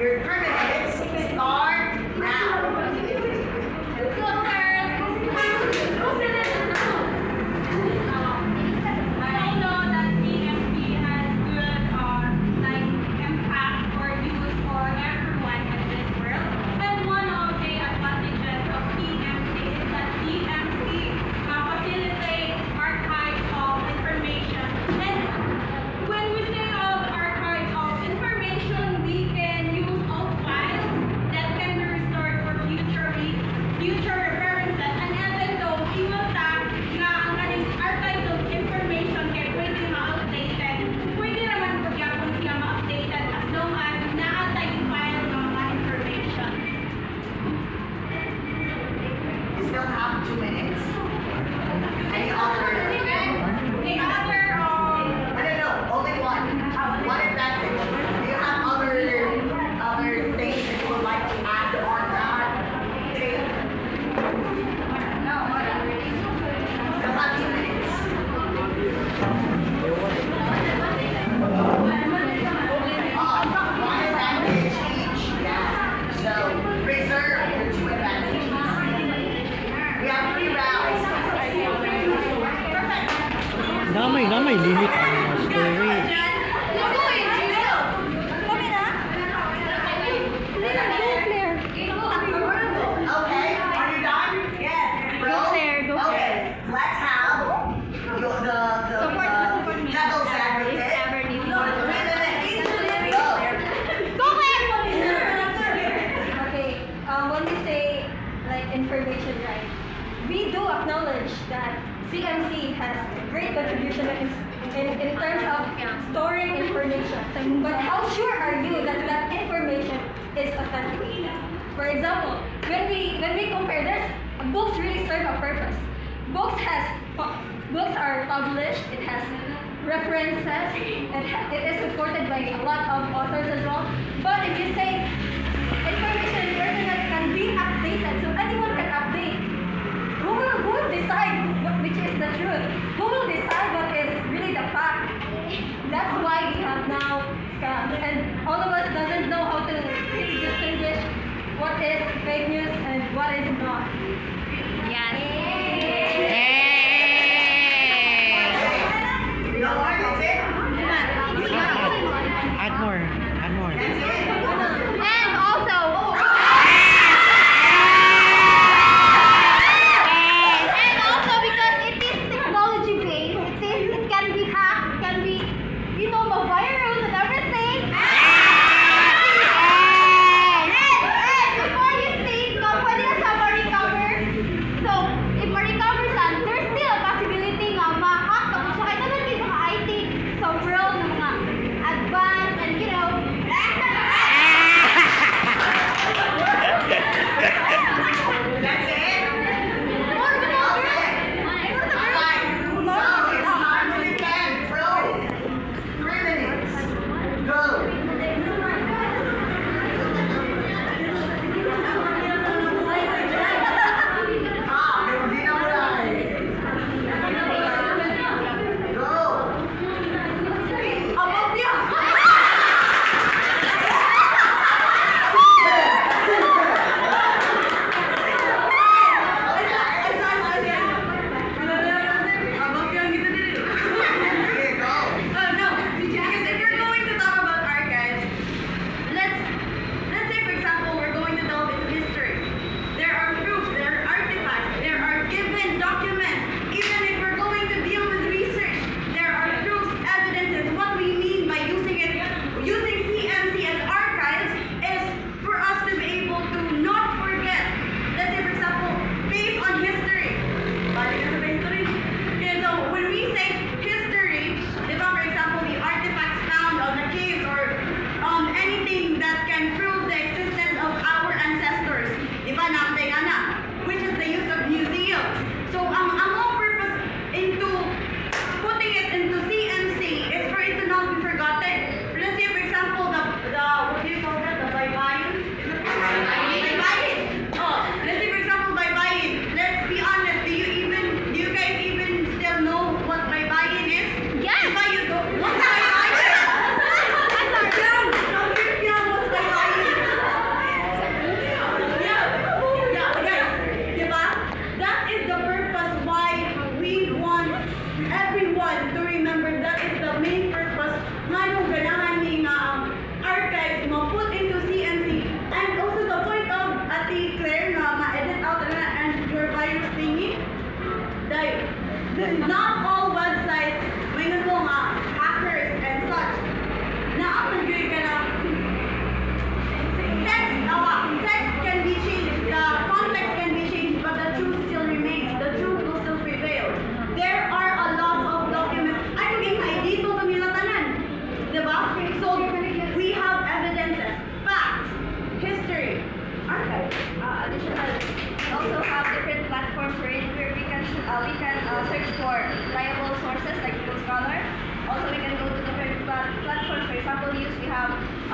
Your 3 minutes start now. I know that CMC has good impact or use for everyone in this world. And one of the advantages of CMC is that CMC facilitates archives of information. And when we say of archives of information, we can use old files that can be restored for future references. And even though email tag na ang kaning archives of information kay pwede ma-updated, pwede naman po yapon siya ma-updated as long as naatay yung file ng mga information. You still have 2 minutes. Any other? The other, No, only one. One advantage. Do you have other things that you would like to add on that? no, Still have 2 minutes. One advantage each. Yeah. So reserve your 2 advantages. We have 3 rounds. Perfect. Na may limit ang storage. Okay, are you done? Yes. Go there, go Okay, there. let's have the devil's advocate for 3 minutes. Go. Okay, when we say like information right, we do acknowledge that CMC has great contribution in terms of storing information. But how sure are you that that information is authentic? For example, when we compare this, books really serve a purpose. Books are published. It has references. It is supported by a lot of authors as well. But if you say information in the internet can be updated, so anyone can update. Who will decide which is the truth? Who will decide what is really the fact? That's why we have now scams, and all of us doesn't know how to really distinguish what is fake news and what is not. No more, that's it? Add more. That's it? And also, because it is technology based, it can be hacked, can be, virus and everything. And before you sleep, pwede na sa ma-recover. So, if ma-recover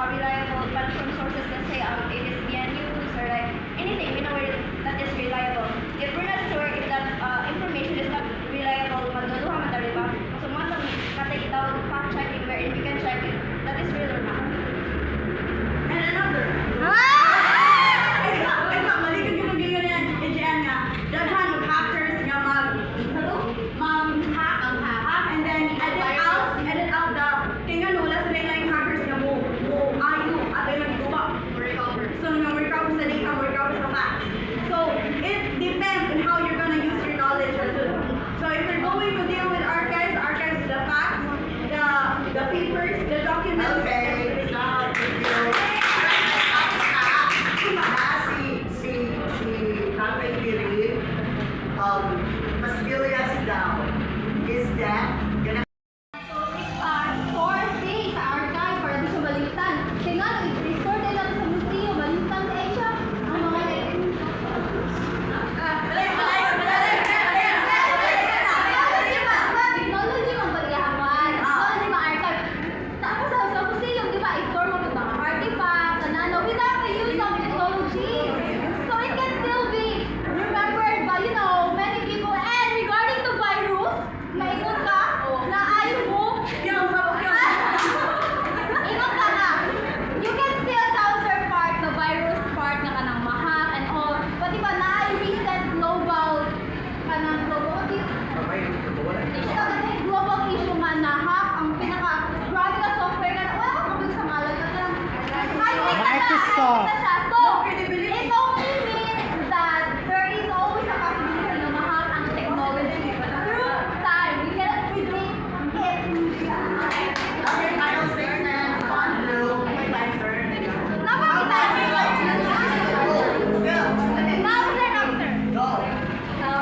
reliable platform sources, let's say ABS News or like anything, we know that is reliable. If we're not sure if that information is not reliable, maduluha man tayo, diba? So matang katay itaw fact checking wherein we can check if that is real or not. And another. Isa, malikod yung nagyayon yan, EGN nga. Daghan of hackers nga mag-hack, and then edit out the, tingnan mo, last nila yung hackers nga mo ayo, at ay nagguba. So, nga recover sa data, recover sa facts. So, it depends on how you're gonna use your knowledge. So, if you're going to deal with archives is the facts, the papers, the documents. Okay, stop. Mas curious daw, is that gonna For free sa archive para di siya balitan. Tingnan, i-restore din natin sa museum, balitan sa siya. Ang mga technology mang baliyahan. Technology mang archive. Tapos sa museum, di ba, i-store mo yung mga artifacts, without the use of technology. So it can still be remembered by, many people. And regarding to virus, maikot ka, na ayaw mo, ingot ka nga. You can still counterpart the virus part na kanang mahak and all. But diba na recent global global issue nga na hack ang pinaka grabe na software na wala ka kapag sa malag na Microsoft. So, it only means that there is always a possibility na mahal ang technology. Through time, we cannot predict it. okay, final statement, on blue, my turn. Go.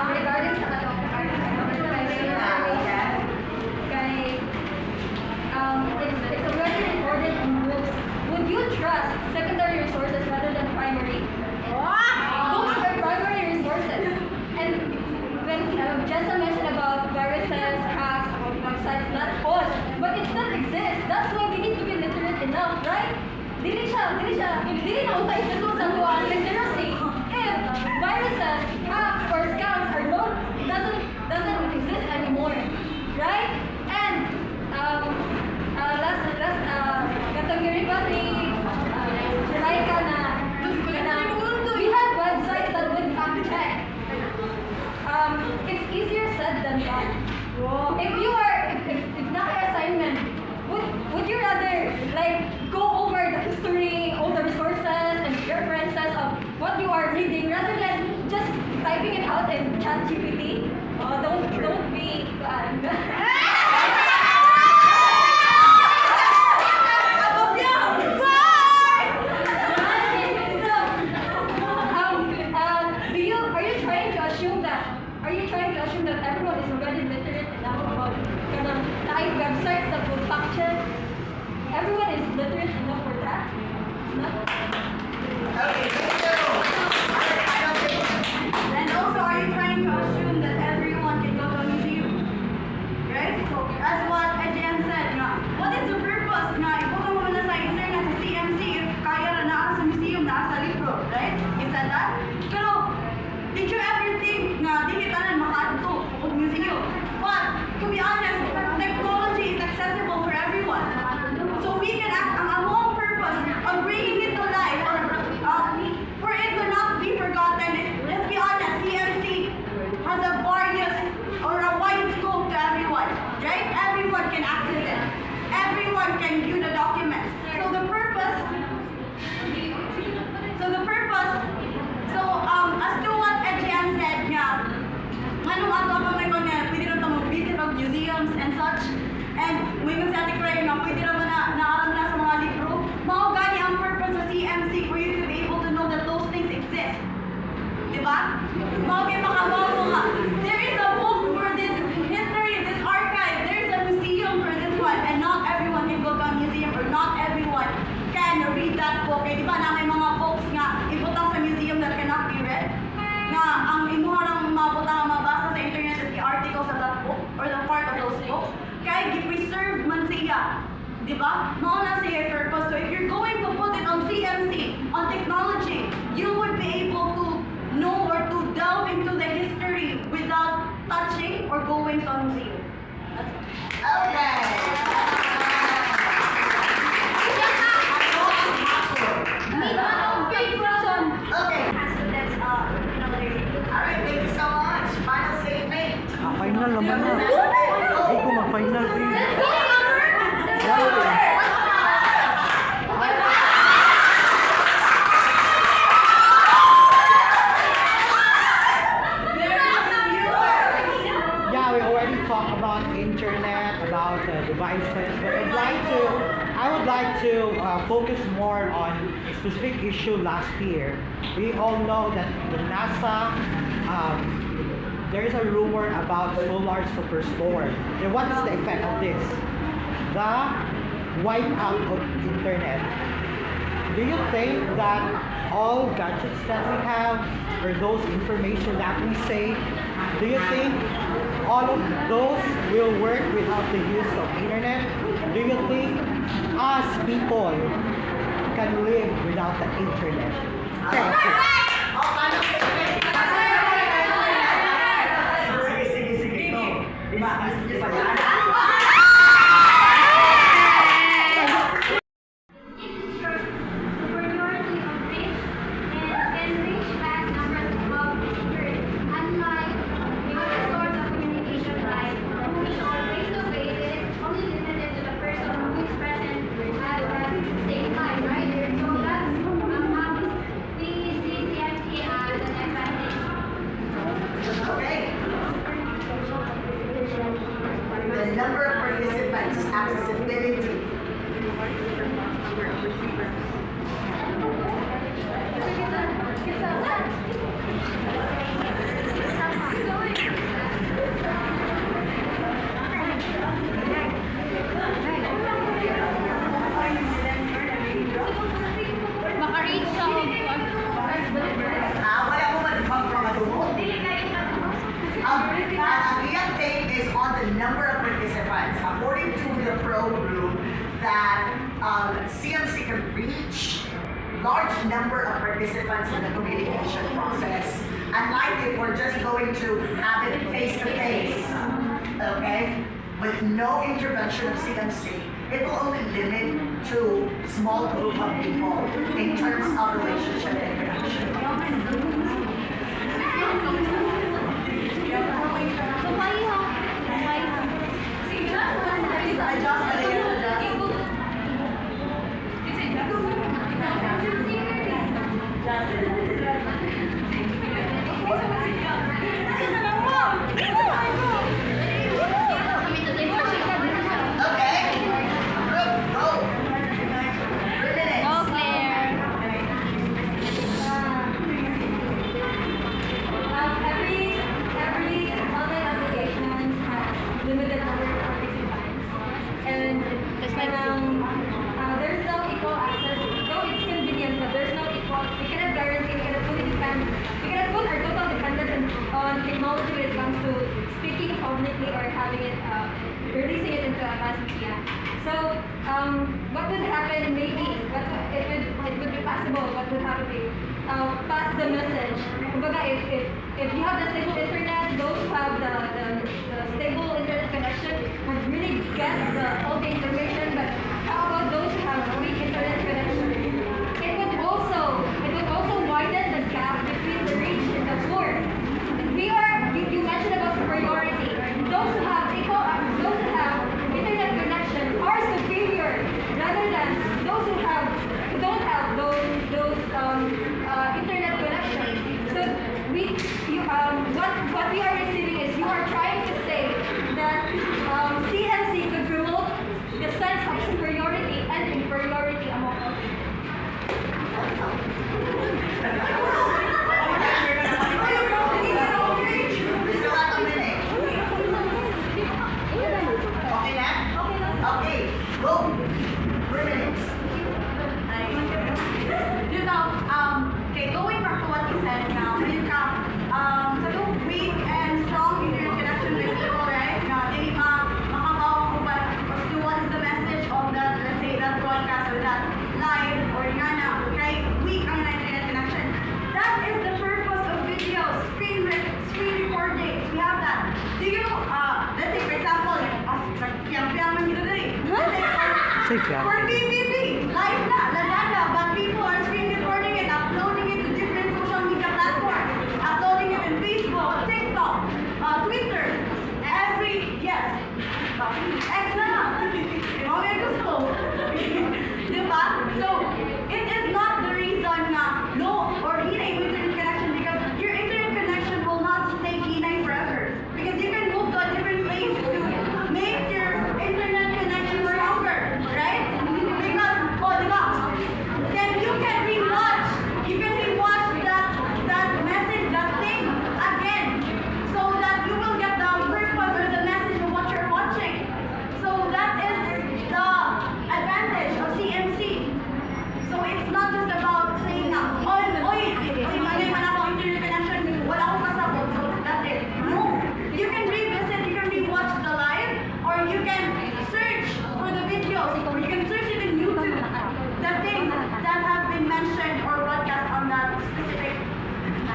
Regarding sa it's already recorded in books. Would you trust secondary resources rather than primary? Books are primary resources. And when Jessa mentioned about viruses, hacks, about websites, not all, but it still exists. That's why we need to be literate enough, right? Dili na utay sa sa luwa literacy. If viruses, hacks, or scams are doesn't exist anymore, right? And last category ba ni Laika na we have websites that would fact check. It's easier said than done. If you are if not your assignment, would you rather like go over the history, all the resources and references of what you are reading rather than just typing it out in ChatGPT? Don't be Are you trying to assume that everyone is already literate enough about type websites that will fact check? Everyone is literate enough for that? No? Okay, thank you. Final statement. And also, are you trying to assume that everyone can go to a museum? Right? That's what Adrian said. Nga. What is the purpose? Nga, ibuka mo na sa internet sa CMC if kaya na naa sa museum, naa sa libro. Right? You said that? Pero, did you ever think na dili tanan makaadto og museum? But, to be honest, technology is accessible for everyone. So we can act ang whole purpose of bringing it to life or for it to not be forgotten is, let's be honest, CMC has a various or a wide scope to everyone, right? Everyone can access it. Everyone can view the documents. So the purpose, as to what Adrian said nga, manong ato ang mga nga, pwede rin ito mag-visit of museums and such. And may kung sa ating prayer nga, pwede naman naaram na sa mga libro. Mao gani ang purpose sa CMC for you to be able to know that those things exist. Diba? Mao kay makabago nga. There is a book for this history, this archive. There is a museum for this one. And not everyone can go to a museum or not everyone can read that book. Kaya diba na may mga books nga ibutang sa museum that cannot be read? Nga ang imuharang mabutang mabasa sa internet is the articles of that book or the part of those books. Kaya gi-preserve man siya. Diba? Mao na siya purpose. So if you're going Okay. Students, Alright, thank you so much. Final statement. Final naman na. Hindi ko mag-final eh. Yeah, we already talked about internet, about devices, but I would like to focus more on a specific issue last year. We all know that the NASA, there is a rumor about solar superstorm. And what is the effect of this? The wipeout of internet. Do you think that all gadgets that we have, or those information that we say, do you think all of those will work without the use of internet? Do you think us people can live without the internet? Thank you. Final statement. Sige. Go. Diba? Superiority of fish and can reach vast numbers of users, unlike other sorts of communication like which are face-to-face, it is only limited to the person who is present at the same time, right? So that's how we see CMC as an advantage. Okay. The number of participants, accessibility. Maka-reach sa Wala mo mag-bump from a dumo? The update is on the number of participants. According to the pro group, that CMC can reach large number of participants in the communication process. Unlike if we're just going to have it face to face, okay, with no intervention of CMC, it will only limit to small group of people in terms of relationship and connection. Okay? Go. 3 minutes. Every online application has limited number of participants, and there's no equal access. Though it's convenient, but there's no equal. We cannot guarantee. We cannot put our total dependence on technology when it comes to speaking publicly or having it, releasing it into a mass media. So, what would happen? Maybe it would be possible. What would happen? Pass the message. Kumbaga, if you have the stable internet, those who have the stable internet connection would really get all the information. But how about those who have a weak internet connection? It would also widen the gap between the rich and the poor. You mentioned about superiority. Those who have internet connection are superior rather than those who don't have those internet connection. So what we are receiving is you are trying to say that CNC could promote the sense of superiority For PPP, live na, Lazada, but people are screen recording it, uploading it to different social media platforms, uploading it in Facebook, TikTok, Twitter, yes, X na lang. Yung mga gusto. Diba? So, it is not the reason na low or hinay mo internet connection because your internet connection will not stay hinay forever. Because you can move to a different place to make your internet connection stronger, right? Because, diba? Then you can rewatch that message, that thing again. So that you will get the purpose or the message of what you're watching. So that is the advantage of CMC. So it's not just about saying na, may man ako internet connection, wala akong kasabot, so that's it. No. You can revisit, you can rewatch the live, or you can search for the videos, or you can search it in YouTube, the things that have been mentioned or broadcast on that specific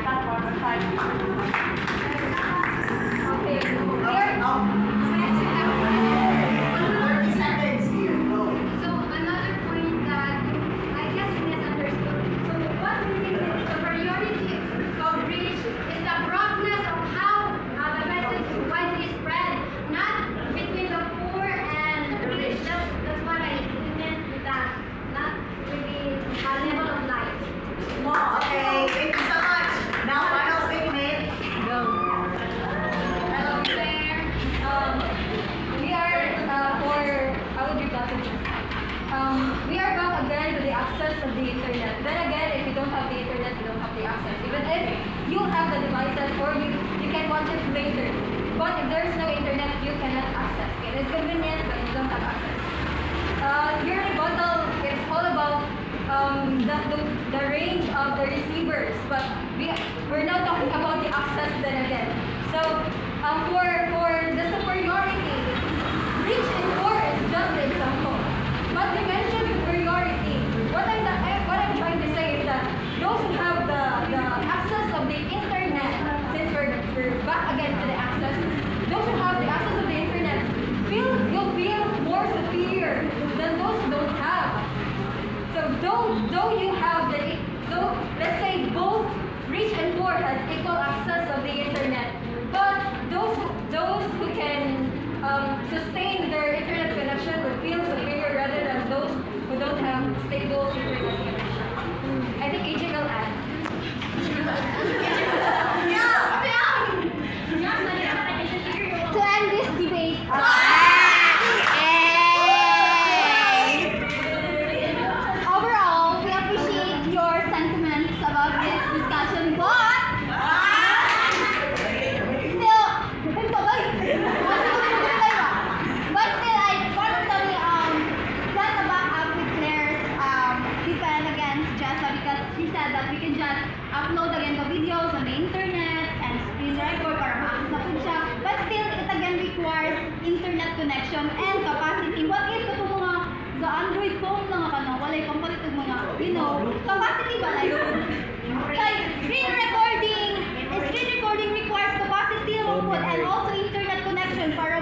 platform or site. Okay. So another point that I guess we misunderstood. So what we think is the priority of reach is the broadness of how the message is widely spread, not between the poor and rich. That's what I meant with that, not really a level of life. Okay, thank you so much. Now, final statement. Hello, Claire. We are I will reply to this. We are back again to the access of the internet. Then again, if you don't have the internet, you don't have the access. Even if you have the devices or you can watch it later. But if there is no internet, you cannot access. It is convenient, but you don't have access. Your rebuttal is all about the range of the receivers, but we're now talking about the access then again. So for the superiority, reach and poor is just the example. But we mentioned superiority. What I'm trying to say is that those who have the access of the internet, since we're back again to the access, those who have the access of the internet you'll feel more superior than those who don't have. So though you have let's say both rich and poor has equal access of the internet, but those who can sustain their internet connection will feel superior rather than those who don't have stable internet connection. I think AJ will add. To end this debate, overall, we appreciate your sentiments about this discussion, but still, I want to just to back up with Claire's defense against Jessa because she said that we can just upload again the videos on the internet and screen record para ma-access na po siya. But still, it again requires internet connection and capacity. What if ito mga the Android phone mga kano, walay pampalit ng mga, capacity ba na yun? Like, screen recording requires capacity po and also internet connection para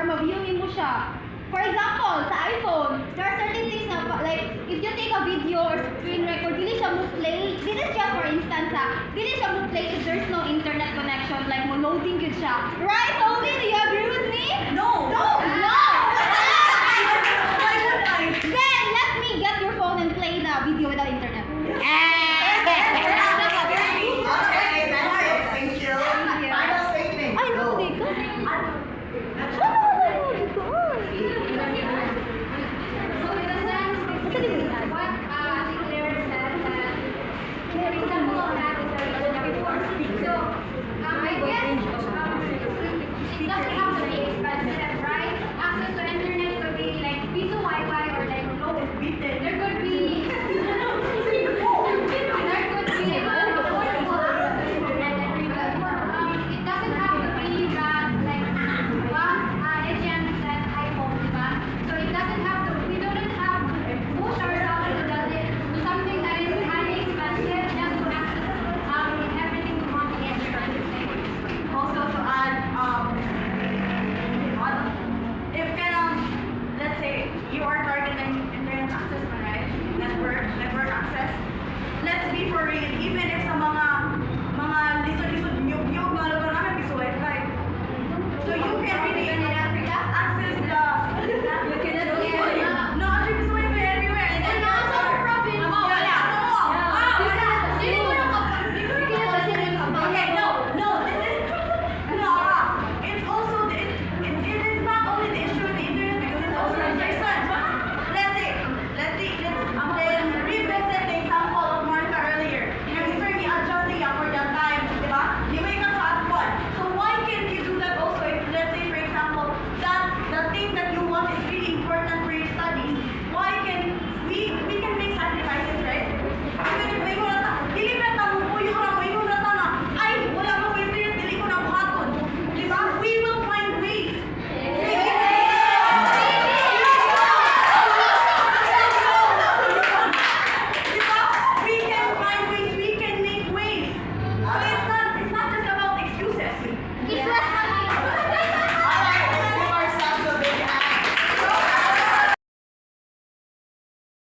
ma-view mo siya. For example, sa iPhone, there are certain things na, like, if you take a video or screen record, dili siya mo play. This is just for instance, dili siya mo play if there's no internet connection, like, mo loading yun siya. Right, Holy? Do you agree with me? No! No! Why would I? Then, let me get your phone and play the video without internet.